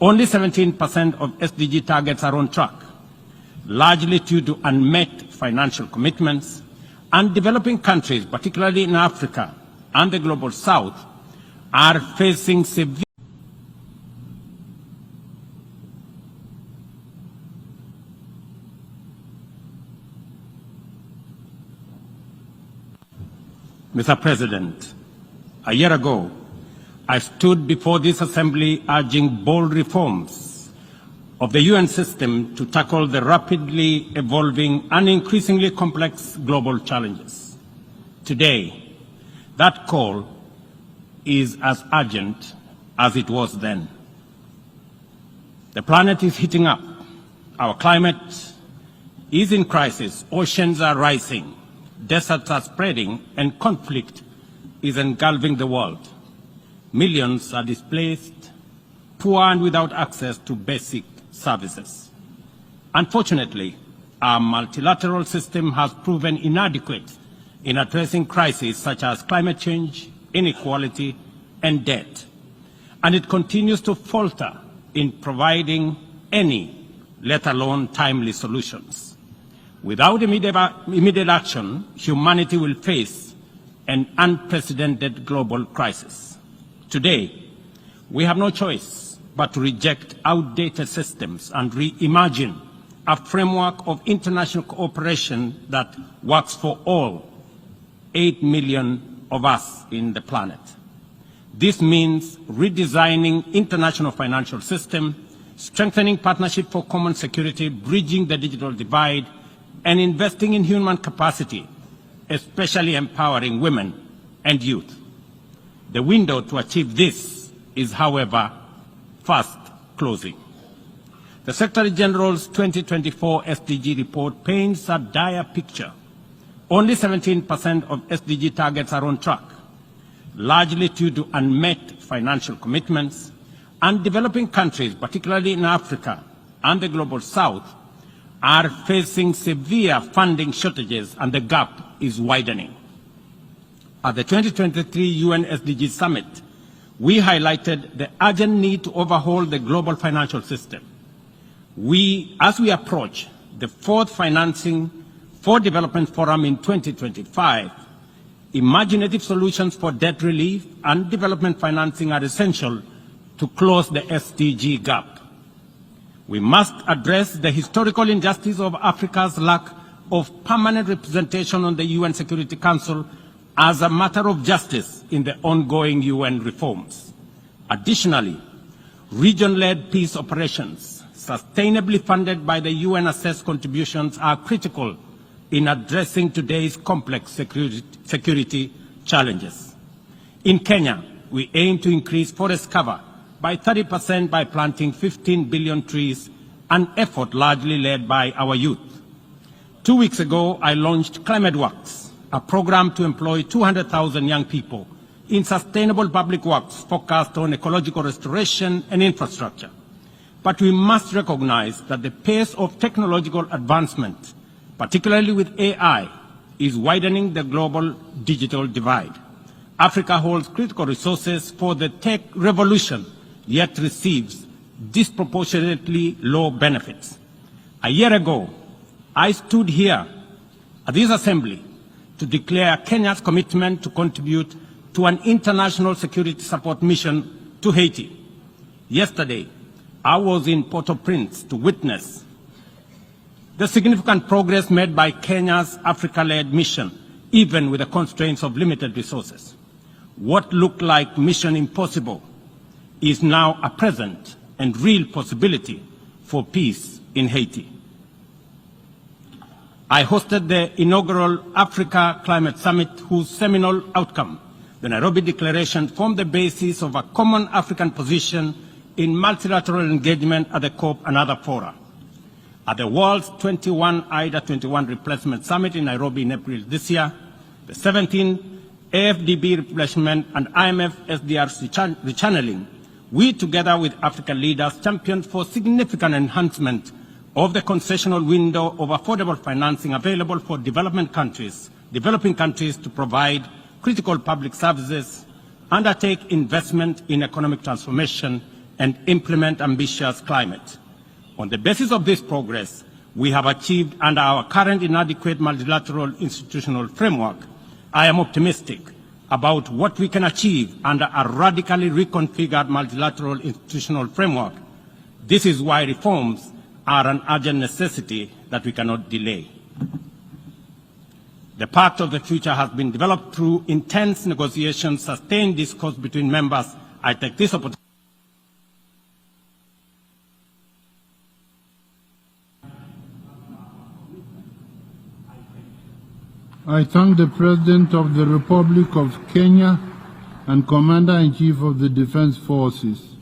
Only 17% of SDG targets are on track, largely due to unmet financial commitments, and developing countries, particularly in Africa and the Global South, are facing severe Mr. President, a year ago, I stood before this Assembly urging bold reforms of the UN system to tackle the rapidly evolving and increasingly complex global challenges. Today, that call is as urgent as it was then. The planet is heating up. Our climate is in crisis. Oceans are rising. Deserts are spreading, and conflict is engulfing the world. Millions are displaced, poor and without access to basic services. Unfortunately, our multilateral system has proven inadequate in addressing crises such as climate change, inequality, and debt, and it continues to falter in providing any, let alone timely solutions. Without immediate action, humanity will face an unprecedented global crisis. Today, we have no choice but to reject outdated systems and reimagine a framework of international cooperation that works for all 8 million of us in the planet. This means redesigning international financial system, strengthening partnership for common security, bridging the digital divide, and investing in human capacity, especially empowering women and youth. The window to achieve this is, however, fast closing. The Secretary General's 2024 SDG report paints a dire picture. Only 17% of SDG targets are on track, largely due to unmet financial commitments, and developing countries, particularly in Africa and the Global South, are facing severe funding shortages, and the gap is widening. At the 2023 UN SDG Summit, we highlighted the urgent need to overhaul the global financial system. As we approach the fourth Financing for Development Forum in 2025, imaginative solutions for debt relief and development financing are essential to close the SDG gap. We must address the historical injustice of Africa's lack of permanent representation on the UN Security Council as a matter of justice in the ongoing UN reforms. Additionally, region-led peace operations, sustainably funded by the UN-assessed contributions, are critical in addressing today's complex security challenges. In Kenya, we aim to increase forest cover by 30% by planting 15 billion trees, an effort largely led by our youth. 2 weeks ago, I launched Climate Works, a program to employ 200,000 young people in sustainable public works focused on ecological restoration and infrastructure. But we must recognize that the pace of technological advancement, particularly with AI, is widening the global digital divide. Africa holds critical resources for the tech revolution, yet receives disproportionately low benefits. A year ago, I stood here at this Assembly to declare Kenya's commitment to contribute to an international security support mission to Haiti. Yesterday, I was in Port-au-Prince to witness the significant progress made by Kenya's Africa-led mission, even with the constraints of limited resources. What looked like mission impossible is now a present and real possibility for peace in Haiti. I hosted the inaugural Africa Climate Summit, whose seminal outcome, the Nairobi Declaration, formed the basis of a common African position in multilateral engagement at the COP and other fora. At the world's 21 IDA 21 Replacement Summit in Nairobi in April this year, the 17th AFDB replacement and IMF SDR rechanneling, we, together with African leaders, championed for significant enhancement of the concessional window of affordable financing available for developing countries to provide critical public services, undertake investment in economic transformation, and implement ambitious climate. On the basis of this progress, we have achieved under our current inadequate multilateral institutional framework, I am optimistic about what we can achieve under a radically reconfigured multilateral institutional framework. This is why reforms are an urgent necessity that we cannot delay. The path of the future has been developed through intense negotiations, sustained discourse between members. I take this opportunity. I thank the President of the Republic of Kenya and Commander-in-Chief of the Defense Forces.